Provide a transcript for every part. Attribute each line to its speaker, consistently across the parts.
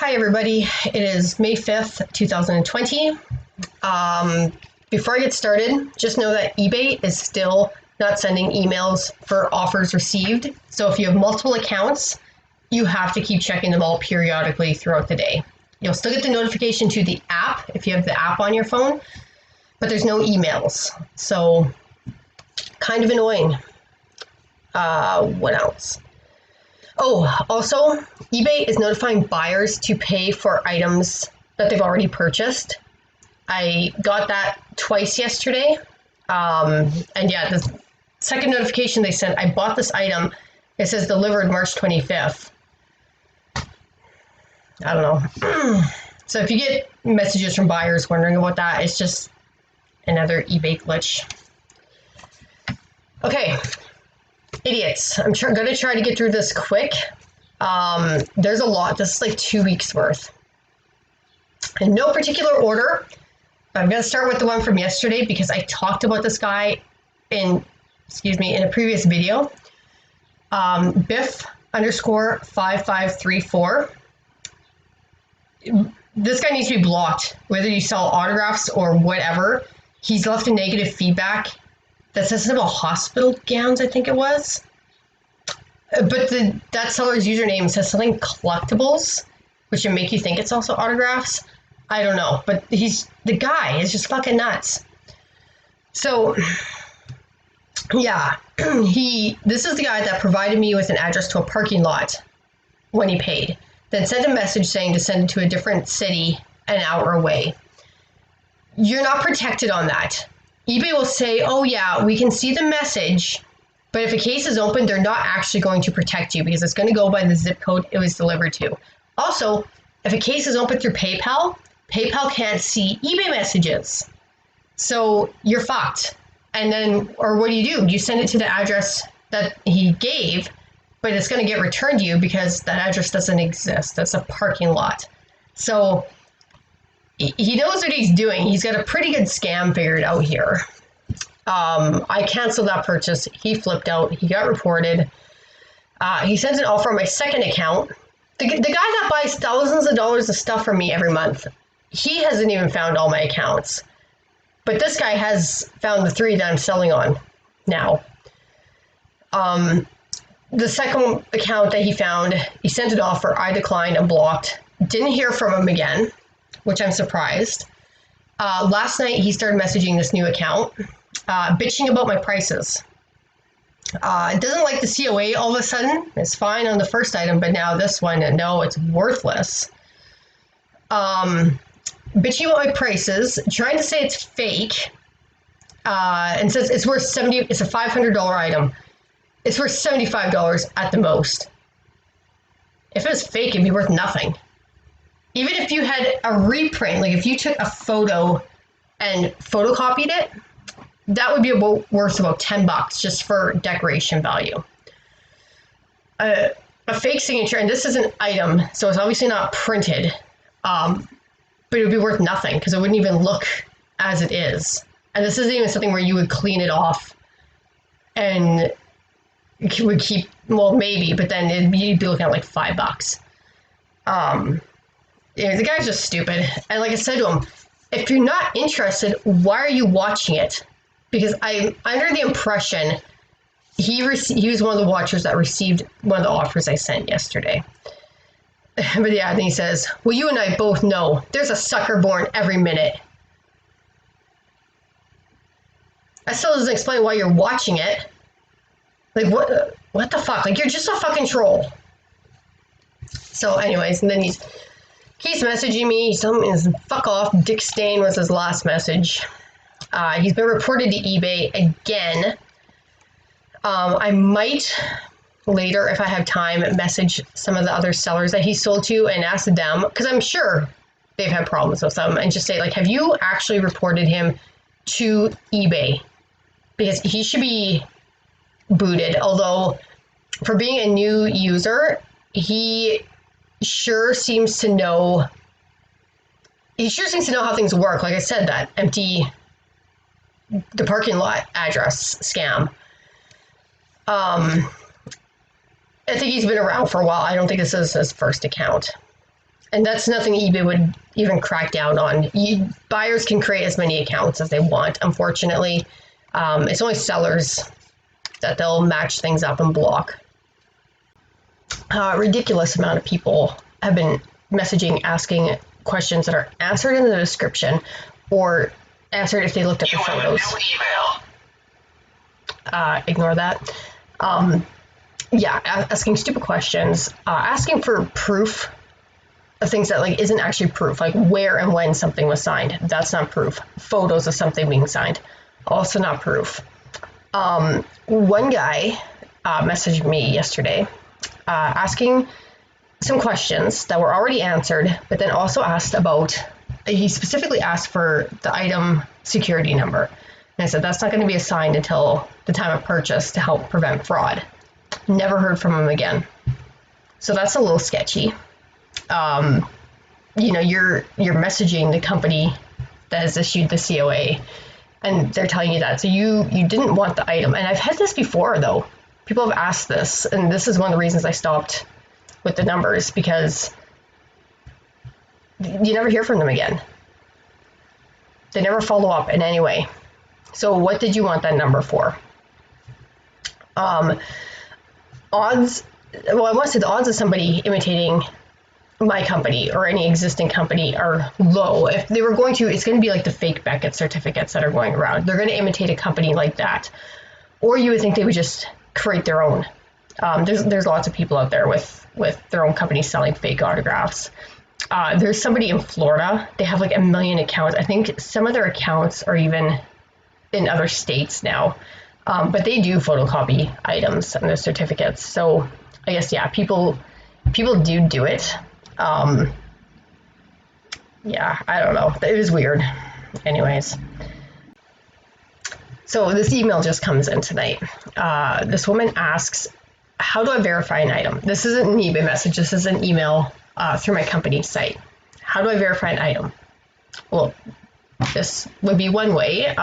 Speaker 1: Hi, everybody. It is May 5th, 2020. Before I get started, just know that eBay is still not sending emails for offers received. So if you have multiple accounts, you have to keep checking them all periodically throughout the day. You'll still get the notification to the app if you have the app on your phone, but there's no emails. So kind of annoying. What else? Oh, also, eBay is notifying buyers to pay for items that they've already purchased. I got that twice yesterday. And yeah, the second notification they sent, I bought this item. It says delivered March 25th. I don't know. So if you get messages from buyers wondering about that, it's just another eBay glitch. Okay. Idiots. I'm going to try to get through this quick. There's a lot. This is like 2 weeks worth. In no particular order, I'm going to start with the one from yesterday because I talked about this guy in a previous video. Biff_5534. This guy needs to be blocked, whether you sell autographs or whatever. He's left a negative feedback that says something about hospital gowns, I think it was. But that seller's username says something collectibles, which would make you think it's also autographs. I don't know, but the guy is just fucking nuts. So, yeah, this is the guy that provided me with an address to a parking lot when he paid, then sent a message saying to send it to a different city an hour away. You're not protected on that. eBay will say, oh yeah, we can see the message, but if a case is open, they're not actually going to protect you because it's going to go by the zip code it was delivered to. Also, if a case is open through PayPal, PayPal can't see eBay messages. So you're fucked. And then, or what do? You send it to the address that he gave, but it's going to get returned to you because that address doesn't exist. That's a parking lot. So he knows what he's doing. He's got a pretty good scam figured out here. I canceled that purchase. He flipped out. He got reported. He sends an offer on my second account. The guy that buys thousands of dollars of stuff from me every month, he hasn't even found all my accounts. But this guy has found the 3 that I'm selling on now. The second account that he found, he sent an offer. I declined and blocked. Didn't hear from him again, which I'm surprised. Last night, he started messaging this new account, bitching about my prices. It doesn't like the COA all of a sudden. It's fine on the first item, but now this one, no, it's worthless. Bitching about my prices, trying to say it's fake, and says it's worth $70. It's a $500 item. It's worth $75 at the most. If it was fake, it'd be worth nothing. Even if you had a reprint, like if you took a photo and photocopied it, that would be worth about $10 just for decoration value. A fake signature, and this is an item, so it's obviously not printed, but it would be worth nothing because it wouldn't even look as it is. And this isn't even something where you would clean it off and it would keep, well, maybe, but then you'd be looking at like $5. Yeah, the guy's just stupid. And like I said to him, if you're not interested, why are you watching it? Because I'm under the impression he was one of the watchers that received one of the offers I sent yesterday. But yeah, then he says, well, you and I both know there's a sucker born every minute. That still doesn't explain why you're watching it. Like, what the fuck? Like, you're just a fucking troll. So anyways, and then he's messaging me. He's telling me, fuck off. Dick Stain was his last message. He's been reported to eBay again. I might later, if I have time, message some of the other sellers that he sold to and ask them, because I'm sure they've had problems with them, and just say, like, have you actually reported him to eBay? Because he should be booted. Although, for being a new user, he sure seems to know how things work. Like I said, that empty the parking lot address scam. I think he's been around for a while. I don't think this is his first account. And that's nothing eBay would even crack down on. Buyers can create as many accounts as they want. Unfortunately, it's only sellers that they'll match things up and block. A ridiculous amount of people have been messaging, asking questions that are answered in the description or answered if they looked at the photos. Ignore that. Asking stupid questions, asking for proof of things that like isn't actually proof, like where and when something was signed. That's not proof. Photos of something being signed, also not proof. One guy messaged me yesterday asking some questions that were already answered, but then also he specifically asked for the item security number. And I said, that's not going to be assigned until the time of purchase to help prevent fraud. Never heard from him again. So that's a little sketchy. You're messaging the company that has issued the COA, and they're telling you that. So you didn't want the item. And I've had this before, though. People have asked this, and this is one of the reasons I stopped with the numbers, because you never hear from them again. They never follow up in any way. So what did you want that number for? The odds of somebody imitating my company or any existing company are low. If they were going to, it's going to be like the fake Beckett certificates that are going around. They're going to imitate a company like that. Or you would think they would just create their own. There's lots of people out there with their own companies selling fake autographs. There's somebody in Florida. They have like 1 million accounts. I think some of their accounts are even in other states now. But they do photocopy items and their certificates. So I guess, people do it. I don't know. It was weird. Anyways. So this email just comes in tonight. This woman asks, how do I verify an item? This isn't an eBay message. This is an email through my company site. How do I verify an item? Well, this would be one way.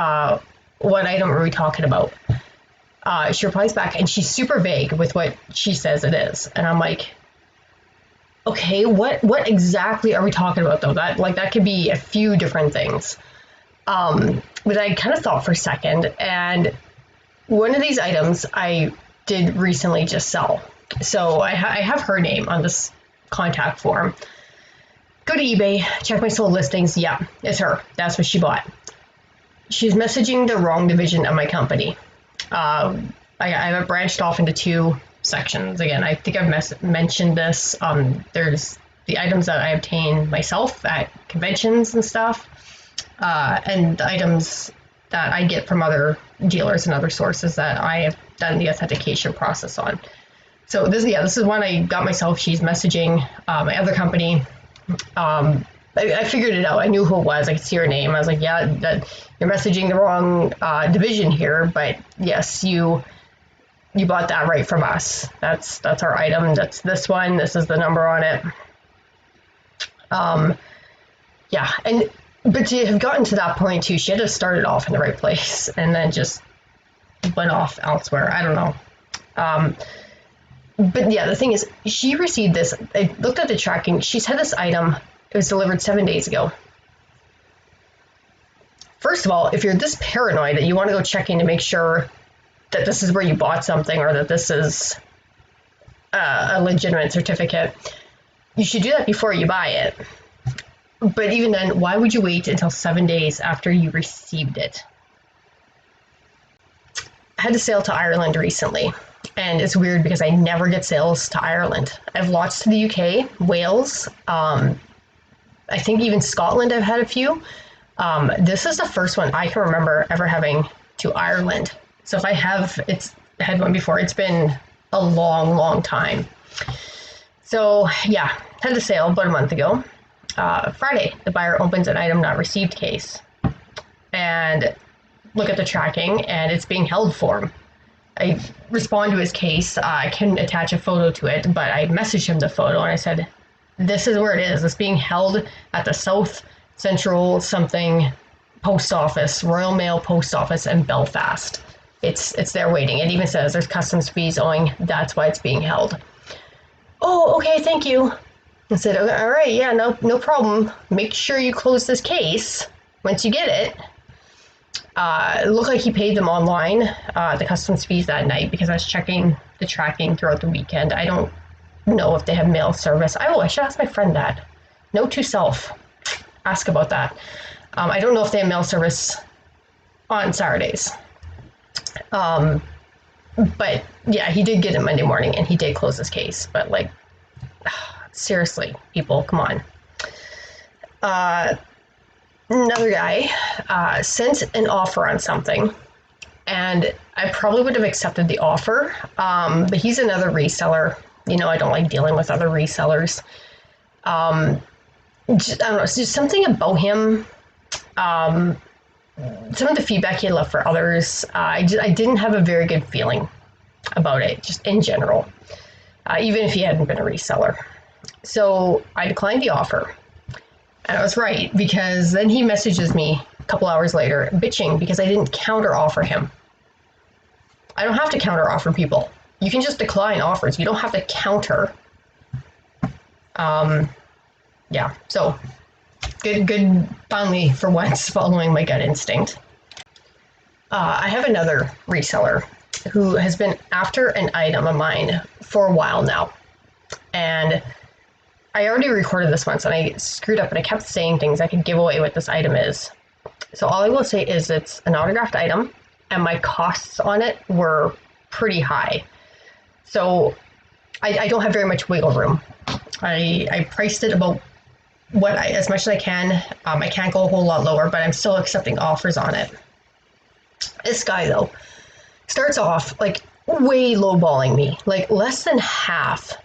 Speaker 1: What item are we talking about? She replies back, and she's super vague with what she says it is. And I'm like, okay, what exactly are we talking about, though? That could be a few different things. But I kind of thought for a second, and one of these items I did recently just sell. So I have her name on this contact form. Go to eBay, check my sold listings. Yeah, it's her. That's what she bought. She's messaging the wrong division of my company. I have it branched off into 2 sections. Again, I think I've mentioned this. There's the items that I obtain myself at conventions and stuff, and the items that I get from other dealers and other sources that I have done the authentication process on. So this is one I got myself. She's messaging my other company. I figured it out. I knew who it was. I could see her name. I was like, yeah, that you're messaging the wrong division here, but yes, you bought that right from us. That's our item. That's this one. This is the number on it. But to have gotten to that point too, she had to start it off in the right place and then just went off elsewhere. I don't know. But yeah, the thing is, she received this. I looked at the tracking. She's had this item. It was delivered 7 days ago. First of all, if you're this paranoid that you want to go checking to make sure that this is where you bought something or that this is a legitimate certificate, you should do that before you buy it. But even then, why would you wait until 7 days after you received it? I had to sail to Ireland recently, and it's weird because I never get sails to Ireland. I have lots to the UK, Wales, I think even Scotland I've had a few. This is the first one I can remember ever having to Ireland. So if I have had one before, it's been a long, long time. So yeah, had the sale about a month ago. Friday, the buyer opens an item not received case and look at the tracking, and it's being held for him. I respond to his case. I couldn't attach a photo to it, but I messaged him the photo and I said, this is where it is. It's being held at the South Central something post office, Royal Mail post office in Belfast. It's there waiting. It even says there's customs fees owing. That's why it's being held. Oh, okay, thank you. I said, okay, all right, yeah, no problem. Make sure you close this case once you get it. It looked like he paid them online, the customs fees that night, because I was checking the tracking throughout the weekend. I don't know if they have mail service. I should ask my friend that. Note to self, ask about that. I don't know if they have mail service on Saturdays. But yeah, he did get it Monday morning and he did close his case. But like, seriously, people, come on. Another guy sent an offer on something, and I probably would have accepted the offer, but he's another reseller. You know, I don't like dealing with other resellers. I don't know, it's just something about him. Some of the feedback he left for others, I didn't have a very good feeling about it, just in general, even if he hadn't been a reseller. So I declined the offer. And I was right, because then he messages me a couple hours later, bitching because I didn't counter offer him. I don't have to counter offer people. You can just decline offers. You don't have to counter. Yeah, so good, finally, for once, following my gut instinct. I have another reseller who has been after an item of mine for a while now. And I already recorded this once and I screwed up and I kept saying things I could give away what this item is. So all I will say is it's an autographed item and my costs on it were pretty high. So I don't have very much wiggle room. I priced it about as much as I can. I can't go a whole lot lower, but I'm still accepting offers on it. This guy though starts off like way lowballing me, like less than half.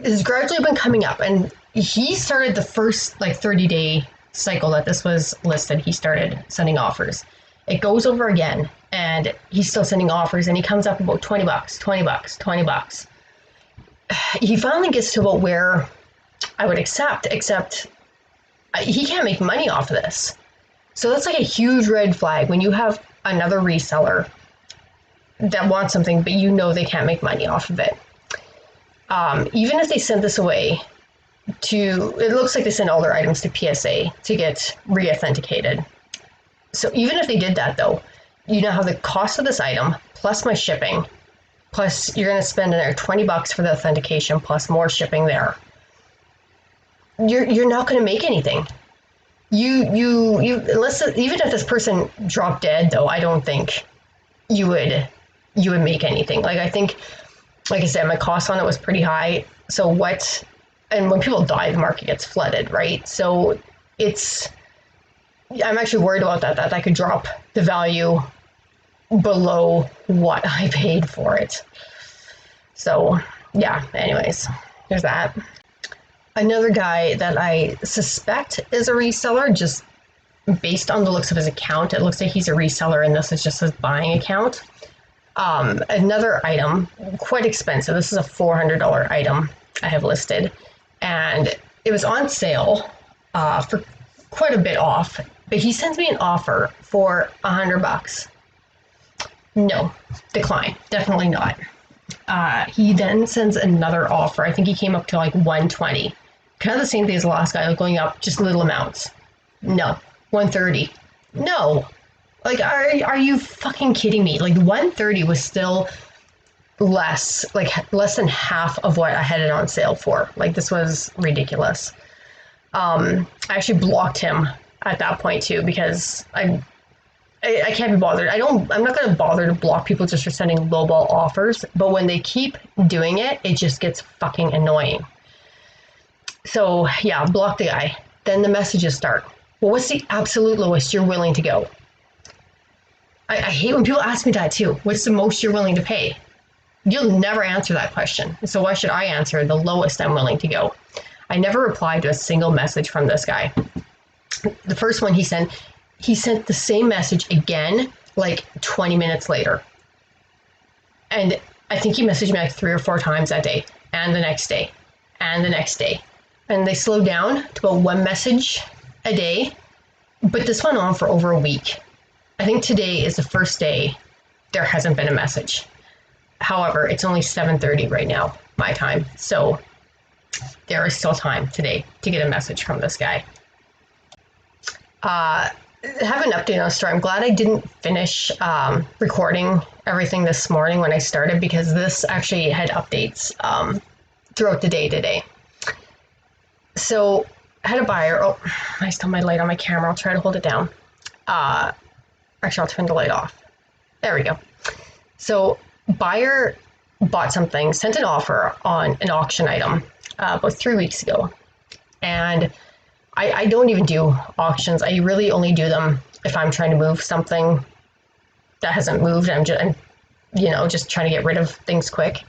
Speaker 1: Has gradually been coming up, and he started the first like 30-day cycle that this was listed. He started sending offers. It goes over again, and he's still sending offers, and he comes up about $20. He finally gets to about where I would accept, except he can't make money off of this. So that's like a huge red flag when you have another reseller that wants something, but you know they can't make money off of it. Even if they send this away it looks like they send all their items to PSA to get re-authenticated. So even if they did that though, you now have the cost of this item plus my shipping, plus you're going to spend another $20 for the authentication plus more shipping there. You're not going to make anything. You unless, even if this person dropped dead though, I don't think you would make anything. Like I think, like I said, my cost on it was pretty high. So and when people die, the market gets flooded, right? So I'm actually worried about that could drop the value below what I paid for it. So yeah, anyways, there's that. Another guy that I suspect is a reseller, just based on the looks of his account, it looks like he's a reseller and this is just his buying account. Another item, quite expensive. This is a $400 item I have listed, and it was on sale for quite a bit off. But he sends me an offer for $100. No, decline. Definitely not. He then sends another offer. I think he came up to like 120. Kind of the same thing as the last guy, like going up just little amounts. No, 130. No. Like, are you fucking kidding me? Like, 130 was still less than half of what I had it on sale for. Like, this was ridiculous. I actually blocked him at that point too, because I can't be bothered. I'm not going to bother to block people just for sending lowball offers, but when they keep doing it, it just gets fucking annoying. So yeah, block the guy. Then the messages start. Well, what's the absolute lowest you're willing to go? I hate when people ask me that too. What's the most you're willing to pay? You'll never answer that question. So why should I answer the lowest I'm willing to go? I never replied to a single message from this guy. The first one he sent the same message again, like 20 minutes later. And I think he messaged me like 3 or 4 times that day, and the next day, and the next day. And they slowed down to about 1 message a day, but this went on for over a week. I think today is the first day there hasn't been a message. However, it's only 7:30 right now, my time. So there is still time today to get a message from this guy. Have an update on the story. I'm glad I didn't finish recording everything this morning when I started, because this actually had updates throughout the day today. So I had a buyer. Oh, I still have my light on my camera. I'll try to hold it down. Actually, I'll turn the light off. There we go. So buyer bought something, sent an offer on an auction item about 3 weeks ago. And I don't even do auctions. I really only do them if I'm trying to move something that hasn't moved. I'm just trying to get rid of things quick.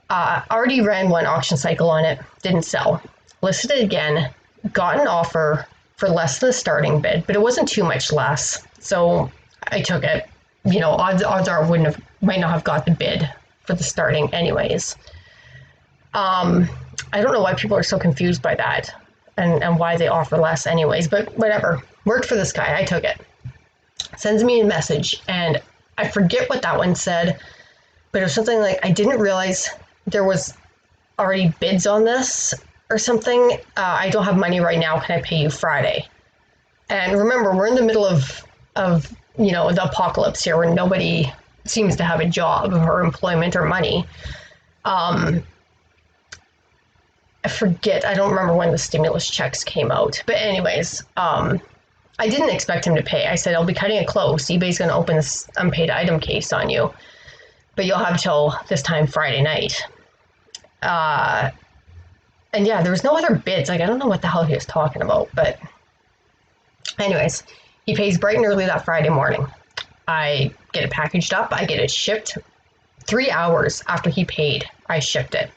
Speaker 1: Already ran one auction cycle on it, didn't sell. Listed it again, got an offer for less than the starting bid, but it wasn't too much less. So I took it. Odds are I might not have got the bid for the starting anyways. I don't know why people are so confused by that and why they offer less anyways, but whatever. Worked for this guy. I took it. Sends me a message, and I forget what that one said, but it was something like, I didn't realize there was already bids on this or something. I don't have money right now. Can I pay you Friday? And remember, we're in the middle of the apocalypse here, where nobody seems to have a job or employment or money. I forget. I don't remember when the stimulus checks came out. But anyways, I didn't expect him to pay. I said, I'll be cutting it close. eBay's going to open this unpaid item case on you, but you'll have till this time Friday night. And yeah, there was no other bids. Like, I don't know what the hell he was talking about. But anyways, he pays bright and early that Friday morning. I get it packaged up. I get it shipped. 3 hours after he paid, I shipped it.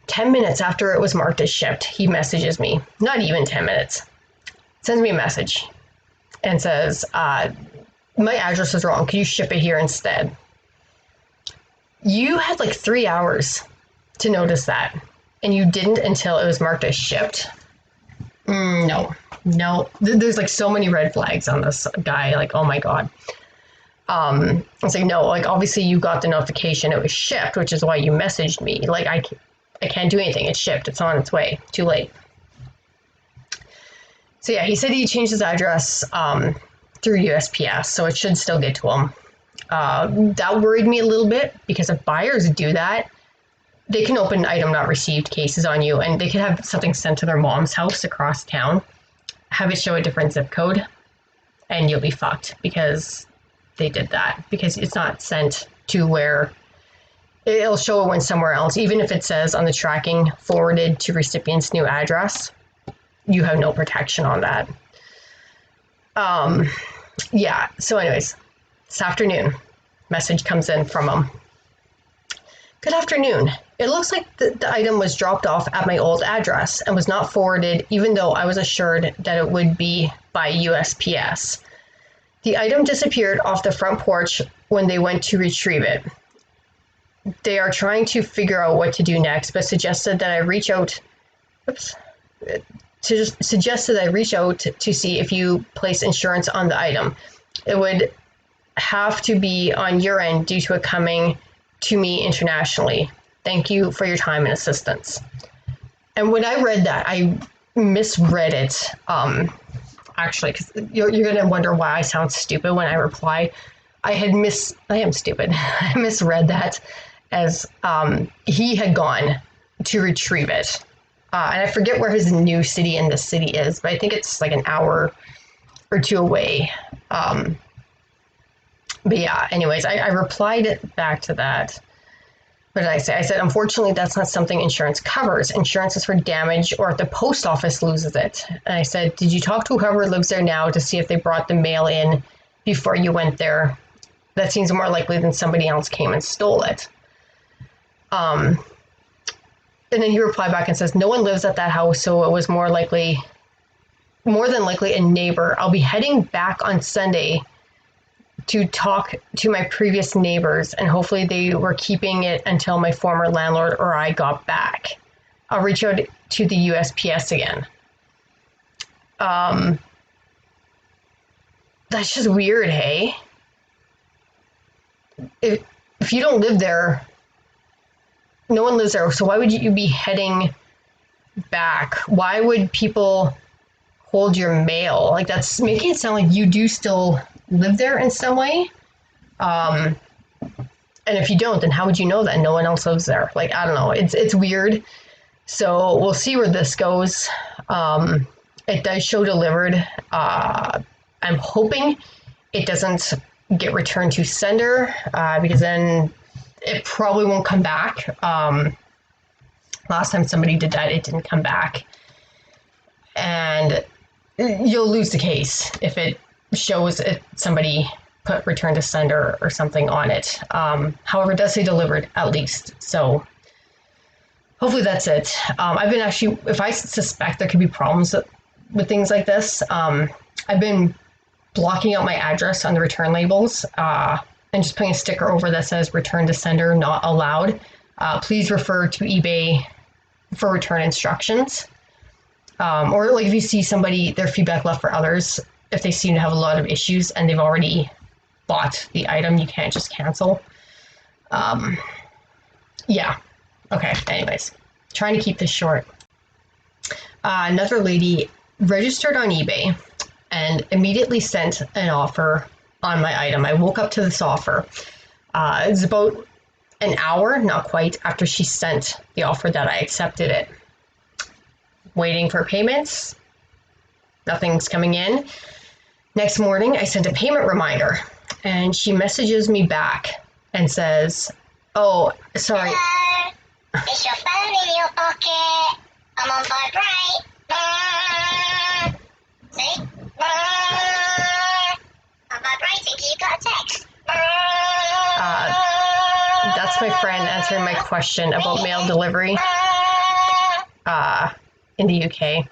Speaker 1: 10 minutes after it was marked as shipped, he messages me. Not even 10 minutes. Sends me a message and says, my address is wrong. Can you ship it here instead? You had like 3 hours to notice that, and you didn't until it was marked as shipped. No. There's like so many red flags on this guy. Like, oh my God. I was like, no, like obviously you got the notification it was shipped, which is why you messaged me. Like, I can't do anything. It's shipped. It's on its way. Too late. So yeah, he said he changed his address through USPS, so it should still get to him. That worried me a little bit, because if buyers do that, they can open item not received cases on you, and they could have something sent to their mom's house across town, have it show a different zip code, and you'll be fucked because they did that, because it's not sent to where it'll show it went somewhere else. Even if it says on the tracking forwarded to recipient's new address, you have no protection on that. Yeah, so anyways, this afternoon, message comes in from him. Good afternoon. It looks like the item was dropped off at my old address and was not forwarded, even though I was assured that it would be by USPS. The item disappeared off the front porch when they went to retrieve it. They are trying to figure out what to do next, but suggested that I reach out to see if you place insurance on the item. It would have to be on your end due to it coming to me internationally. Thank you for your time and assistance. And when I read that, I misread it. Actually, because you're going to wonder why I sound stupid when I reply. I am stupid. I misread that as he had gone to retrieve it. And I forget where his new city in this city is, but I think it's like an hour or two away. But yeah, anyways, I replied back to that. What did I say? I said, unfortunately, that's not something insurance covers. Insurance is for damage or if the post office loses it. And I said, did you talk to whoever lives there now to see if they brought the mail in before you went there? That seems more likely than somebody else came and stole it. And then he replied back and says, no one lives at that house, so it was more than likely a neighbor. I'll be heading back on Sunday to talk to my previous neighbors, and hopefully they were keeping it until my former landlord or I got back. I'll reach out to the USPS again. That's just weird, hey? If you don't live there, no one lives there. So why would you be heading back? Why would people hold your mail? Like, that's making it sound like you do still live there in some way. And if you don't, then how would you know that no one else lives there? Like, I don't know. It's weird. So we'll see where this goes. It does show delivered. I'm hoping it doesn't get returned to sender, because then it probably won't come back. Last time somebody did that, it didn't come back. And you'll lose the case if it shows somebody put return to sender or something on it. However, it does say delivered at least. So hopefully that's it. I've been actually, if I suspect there could be problems with things like this, I've been blocking out my address on the return labels, and just putting a sticker over that says return to sender not allowed. Please refer to eBay for return instructions. Or like if you see somebody, their feedback left for others, if they seem to have a lot of issues and they've already bought the item, you can't just cancel. Yeah. Okay. Anyways, trying to keep this short. Another lady registered on eBay and immediately sent an offer on my item. I woke up to this offer. It was about an hour, not quite, after she sent the offer that I accepted it. Waiting for payments. Nothing's coming in. Next morning, I sent a payment reminder, and she messages me back and says, "Oh, sorry."
Speaker 2: Is your phone in your pocket? I'm on vibrate. See? I'm vibrating. You got a text.
Speaker 1: That's my friend answering my question about mail delivery in the UK.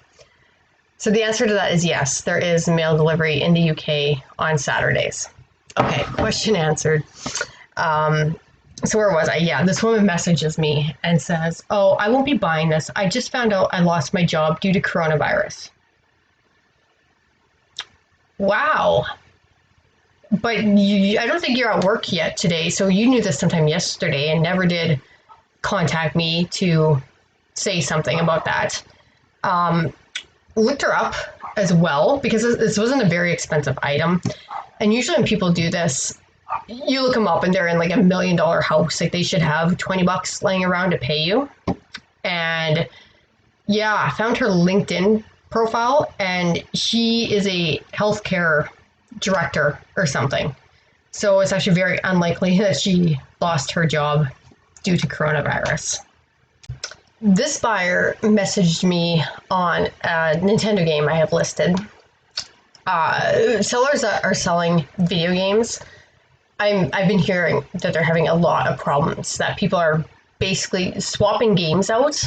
Speaker 1: So the answer to that is yes, there is mail delivery in the UK on Saturdays. Okay, question answered. So where was I? Yeah, this woman messages me and says, "Oh, I won't be buying this. I just found out I lost my job due to coronavirus." Wow. But I don't think you're at work yet today, so you knew this sometime yesterday and never did contact me to say something about that. Looked her up as well, because this wasn't a very expensive item. And usually when people do this, you look them up and they're in like $1 million house. Like they should have $20 laying around to pay you. And yeah, I found her LinkedIn profile, and she is a healthcare director or something. So it's actually very unlikely that she lost her job due to coronavirus. This buyer messaged me on a Nintendo game I have listed. Sellers that are selling video games, I've been hearing that they're having a lot of problems, that people are basically swapping games out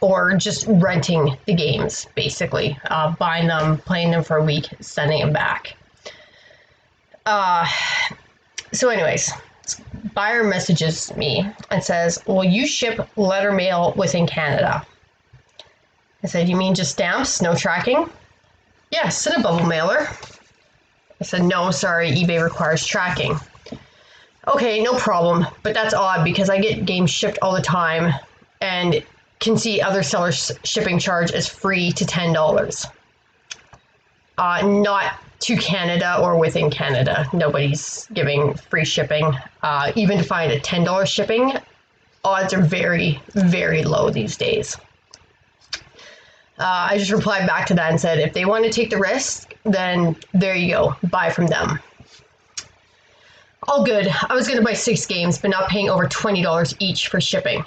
Speaker 1: or just renting the games, basically. Buying them, playing them for a week, sending them back. So anyways, buyer messages me and says, "Will you ship letter mail within Canada?" I said, "You mean just stamps, no tracking?" "Yes, and a bubble mailer." I said, "No, sorry, eBay requires tracking." "Okay, no problem, but that's odd because I get games shipped all the time and can see other sellers' shipping charge as free to $10. Not to Canada or within Canada. Nobody's giving free shipping. Even to find a $10 shipping, odds are very, very low these days. I just replied back to that and said, if they want to take the risk, then there you go, buy from them. All good. I was going to buy 6 games, but not paying over $20 each for shipping.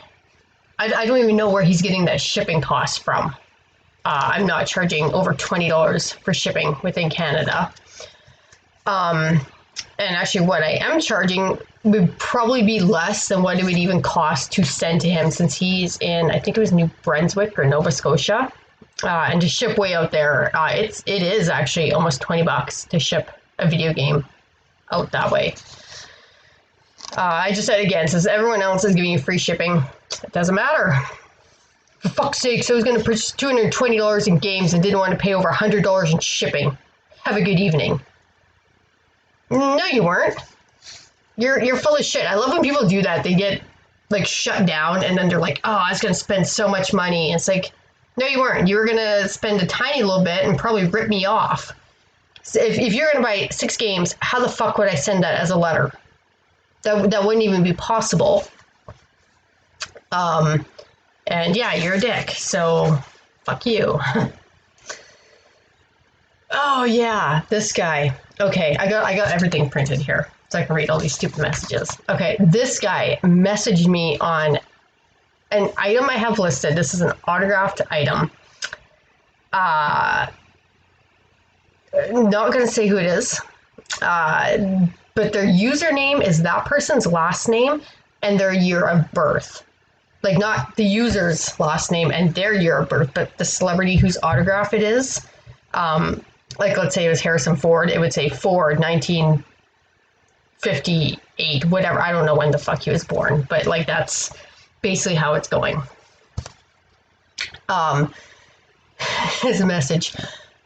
Speaker 1: I don't even know where he's getting that shipping cost from. I'm not charging over $20 for shipping within Canada. And actually what I am charging would probably be less than what it would even cost to send to him, since he's in, I think it was New Brunswick or Nova Scotia. And to ship way out there, it is actually almost $20 to ship a video game out that way. I just said again, since everyone else is giving you free shipping, it doesn't matter. For fuck's sake, so I was going to purchase $220 in games and didn't want to pay over $100 in shipping. Have a good evening. No, you weren't. You're full of shit. I love when people do that. They get like shut down, and then they're like, oh, I was going to spend so much money. And it's like, no, you weren't. You were going to spend a tiny little bit and probably rip me off. So if you're going to buy 6 games, how the fuck would I send that as a letter? That wouldn't even be possible. And yeah, you're a dick, so fuck you. Oh yeah, this guy. Okay, I got everything printed here so I can read all these stupid messages. Okay, this guy messaged me on an item I have listed. This is an autographed item. Not gonna say who it is. But their username is that person's last name and their year of birth. Like not the user's last name and their year of birth, but the celebrity whose autograph it is. Like let's say it was Harrison Ford, it would say Ford 1958, whatever. I don't know when the fuck he was born, but like that's basically how it's going. Here's a message.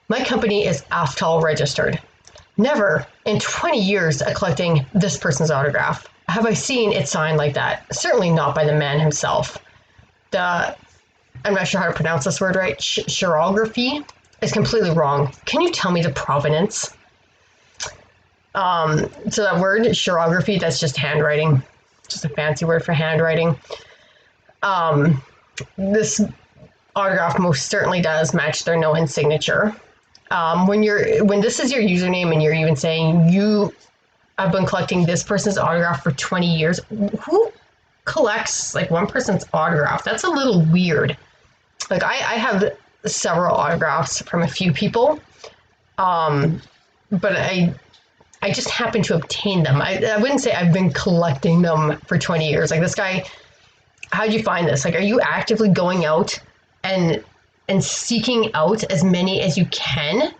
Speaker 1: My company is AFTAL registered. Never in 20 years of collecting this person's autograph have I seen it signed like that. Certainly not by the man himself. I'm not sure how to pronounce this word right. Chirography is completely wrong. Can you tell me the provenance? So that word, chirography, that's just handwriting. Just a fancy word for handwriting. This autograph most certainly does match their no-hand signature. When this is your username and you're even saying you have been collecting this person's autograph for 20 years, who collects like one person's autograph? That's a little weird. Like I have several autographs from a few people, but I just happen to obtain them. I wouldn't say I've been collecting them for 20 years. Like this guy, how'd you find this? Like, are you actively going out and seeking out as many as you can?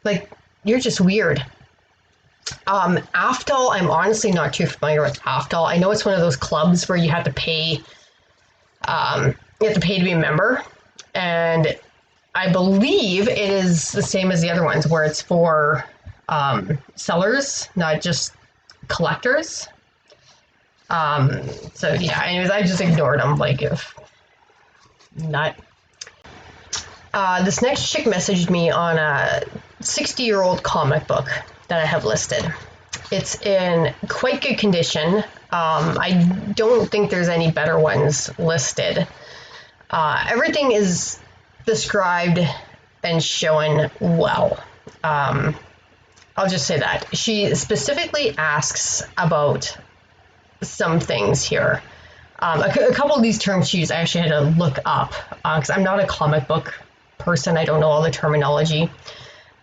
Speaker 1: Like, you're just weird. AFTAL, I'm honestly not too familiar with AFTAL. I know it's one of those clubs where you have to pay. You have to pay to be a member, and I believe it is the same as the other ones, where it's for sellers, not just collectors. So yeah. Anyways, I just ignored them. Like, if not. This next chick messaged me on a 60-year-old comic book that I have listed. It's in quite good condition. I don't think there's any better ones listed. Everything is described and shown well. I'll just say that. She specifically asks about some things here. A couple of these terms she used, I actually had to look up because I'm not a comic book person. I don't know all the terminology.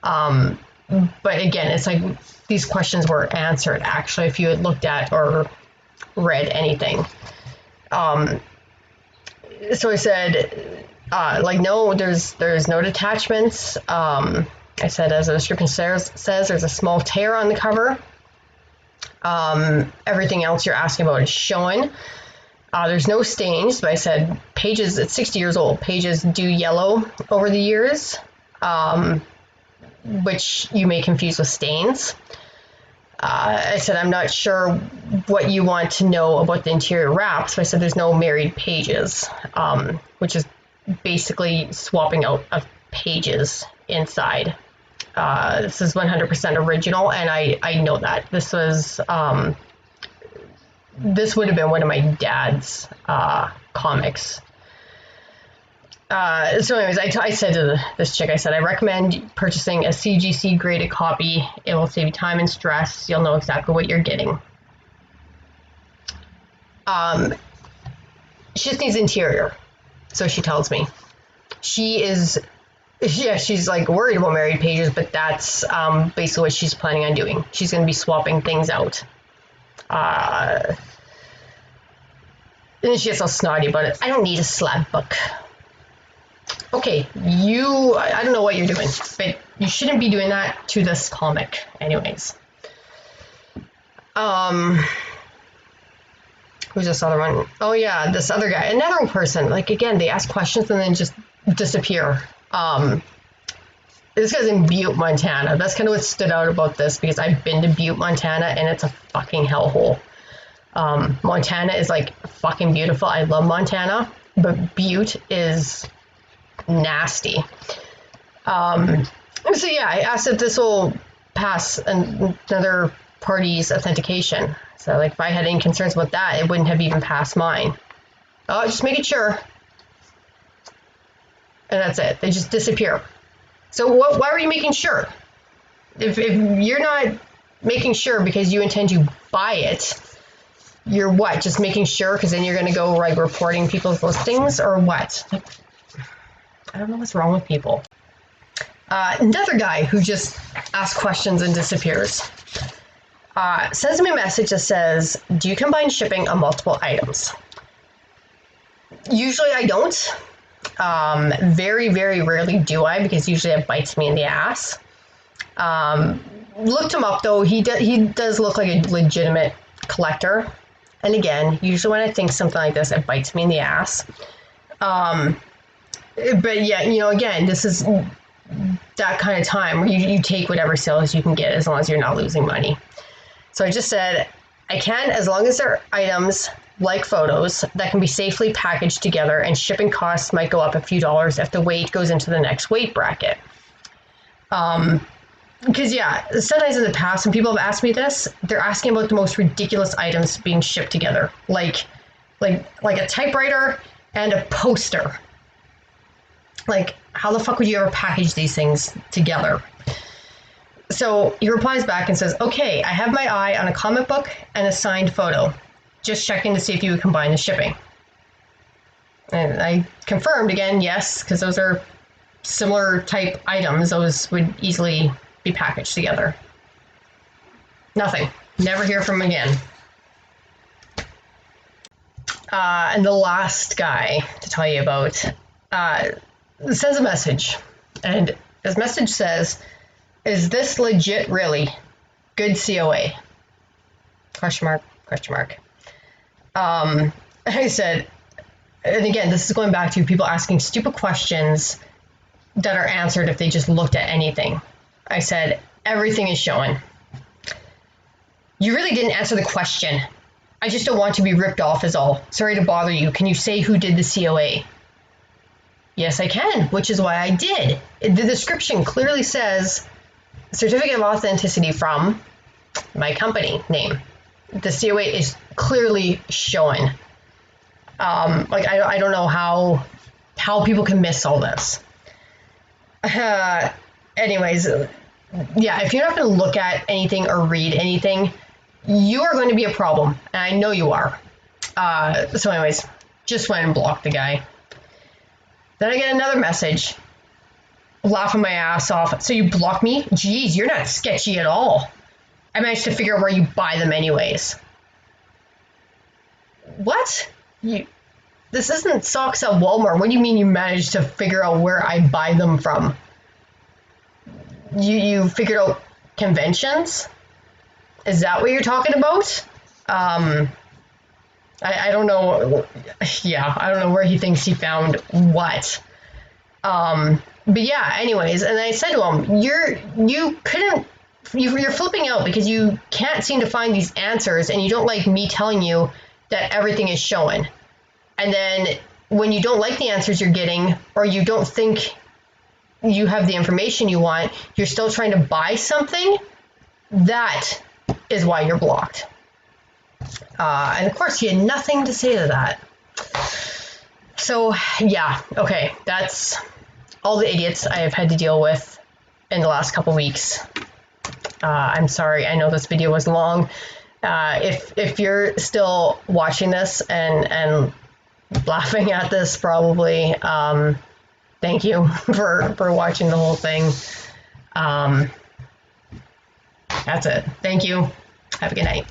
Speaker 1: But again, it's like these questions were answered actually if you had looked at or read anything. So I said, no, there's no detachments. I said, as the description says, there's a small tear on the cover. Everything else you're asking about is shown. There's no stains, but I said pages, it's 60 years old. Pages do yellow over the years, which you may confuse with stains. I said, I'm not sure what you want to know about the interior wrap. So I said, there's no married pages, which is basically swapping out of pages inside. This is 100% original, and I know that. This would have been one of my dad's comics. So anyways, I said to this chick, I said, I recommend purchasing a CGC graded copy. It will save you time and stress. You'll know exactly what you're getting. She just needs interior. So she tells me. She's like worried about married pages, but that's basically what she's planning on doing. She's going to be swapping things out. And then she gets all snotty about it. I don't need a slab book. Okay, I don't know what you're doing, but you shouldn't be doing that to this comic anyways. Who's this other one? Oh yeah, this other guy, another person. Like again, they ask questions and then just disappear. This guy's in Butte, Montana. That's kind of what stood out about this, because I've been to Butte, Montana, and it's a fucking hellhole. Montana is like fucking beautiful. I love Montana, but Butte is nasty. So yeah, I asked if this will pass another party's authentication. So like if I had any concerns about that, it wouldn't have even passed mine. Oh, just making sure. And that's it. They just disappear. So why are you making sure? If you're not making sure because you intend to buy it, you're what? Just making sure because then you're going to go like reporting people's listings or what? Like, I don't know what's wrong with people. Another guy who just asks questions and disappears sends me a message that says, do you combine shipping on multiple items? Usually I don't. Very, very rarely do I, because usually it bites me in the ass. Looked him up though. He does look like a legitimate collector. And again, usually when I think something like this, it bites me in the ass. But yeah, again, this is that kind of time where you take whatever sales you can get as long as you're not losing money. So I just said, I can, as long as they're items like photos that can be safely packaged together, and shipping costs might go up a few dollars if the weight goes into the next weight bracket. Because yeah, sometimes in the past when people have asked me this, they're asking about the most ridiculous items being shipped together, like a typewriter and a poster. Like, how the fuck would you ever package these things together? So he replies back and says, okay, I have my eye on a comic book and a signed photo. Just checking to see if you would combine the shipping. And I confirmed again, yes, because those are similar type items. Those would easily be packaged together. Nothing. Never hear from him again. And the last guy to tell you about sends a message. And his message says, is this legit really? Good COA? Question mark, question mark. I said, and again, this is going back to people asking stupid questions that are answered if they just looked at anything. I said, everything is showing. You really didn't answer the question. I just don't want to be ripped off is all. Sorry to bother you. Can you say who did the COA? Yes, I can, which is why I did. The description clearly says certificate of authenticity from my company name. The COA is clearly showing. I don't know how people can miss all this. Anyways, yeah, if you're not going to look at anything or read anything, you are going to be a problem, and I know you are. So anyways, just went and blocked the guy. Then I get another message, laughing my ass off. So you blocked me? Geez, you're not sketchy at all. I managed to figure out where you buy them anyways. What? This isn't socks at Walmart. What do you mean you managed to figure out where I buy them from? You figured out conventions? Is that what you're talking about? I don't know. Yeah, I don't know where he thinks he found what. But yeah, anyways, and I said to him, you're flipping out because you can't seem to find these answers, and you don't like me telling you that everything is showing. And then when you don't like the answers you're getting, or you don't think you have the information you want, you're still trying to buy something. That is why you're blocked. And of course, he had nothing to say to that. So yeah, okay, that's all the idiots I have had to deal with in the last couple weeks. I'm sorry, I know this video was long. If you're still watching this and laughing at this, probably, thank you for watching the whole thing. That's it. Thank you. Have a good night.